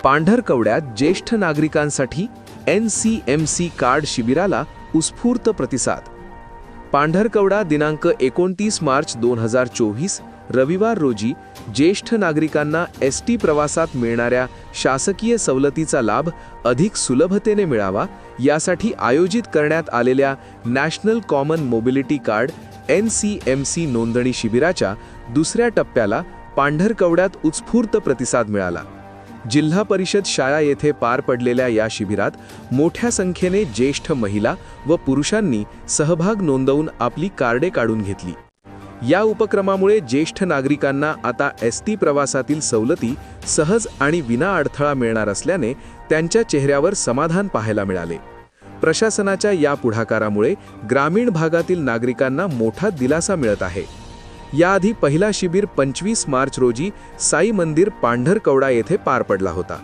पांढरकवड्यात ज्येष्ठ नागरिकांसाठी NCMC card शिबिराला उत्स्फूर्त प्रतिसाद। पांढरकवडा दिनांक 29 मार्च 2024 रविवार रोजी ज्येष्ठ नागरिकांना ST प्रवासात मिळणाऱ्या शासकीय सवलतीचा लाभ अधिक सुलभतेने मिळावा यासाठी आयोजित करण्यात आलेल्या national common mobility card NCMC नोंदणी शिबिराच्या दुसऱ्या टप्प्याला पांढरकवड्यात उत्स्फूर्त प्रतिसाद मिळाला। जिल्हा परिषद शाळा येथे पार पडलेल्या या शिबिरात मोठ्या संख्येने ज्येष्ठ महिला व पुरुषांनी सहभाग नोंदवून आपली कार्डे काढून घेतली। या उपक्रमामुळे ज्येष्ठ नागरिकांना आता ST प्रवासातील सवलती सहज आणि विना अडथळा मिळणार असल्याने त्यांच्या चेहऱ्यावर समाधान पाहायला मिळाले। प्रशासनाच्या या पुढाकारामुळे ग्रामीण भागातील नागरिकांना मोठा दिलासा मिळत आहे। याआधी पहिला शिबिर 25 मार्च रोजी साई मंदिर पांढरकवडा येथे पार पडला होता।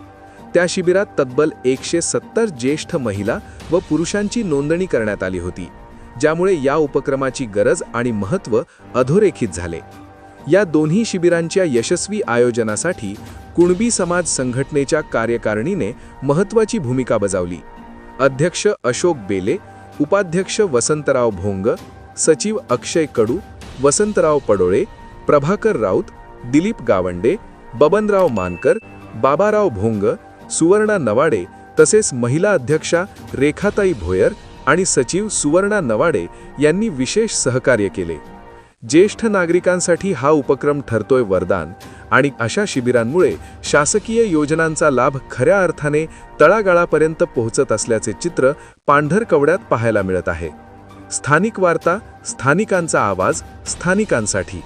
त्या शिबिरात तब्बल 170 ज्येष्ठ महिला व पुरुषांची नोंदणी करण्यात आली होती, ज्यामुळे या उपक्रमाची गरज आणि महत्त्व अधोरेखित झाले। या दोन्ही शिबिरांच्या यशस्वी आयोजनासाठी कुणबी समाज संघटनेच्या कार्यकारिणीने महत्त्वाची भूमिका बजावली। अध्यक्ष अशोक बेले, उपाध्यक्ष वसंतराव भोंग, सचिव अक्षय कडू, वसंतराव पडोळे, प्रभाकर राऊत, दिलीप गावंडे, बबनराव मानकर, बाबाराव भोंग, सुवर्णा नवाडे तसेच महिला अध्यक्षा रेखाताई भोयर आणि सचिव सुवर्णा नवाडे यांनी विशेष सहकार्य केले। ज्येष्ठ नागरिकांसाठी हा उपक्रम ठरतोय वरदान आणि अशा शिबिरांमुळे शासकीय योजनांचा लाभ खऱ्या अर्थाने तळागाळापर्यंत पोहोचत असल्याचे चित्र पांढरकवड्यात पाहायला मिळत आहे। स्थानिक वार्ता, स्थानिकांचा आवाज, स्थानिकांसाठी।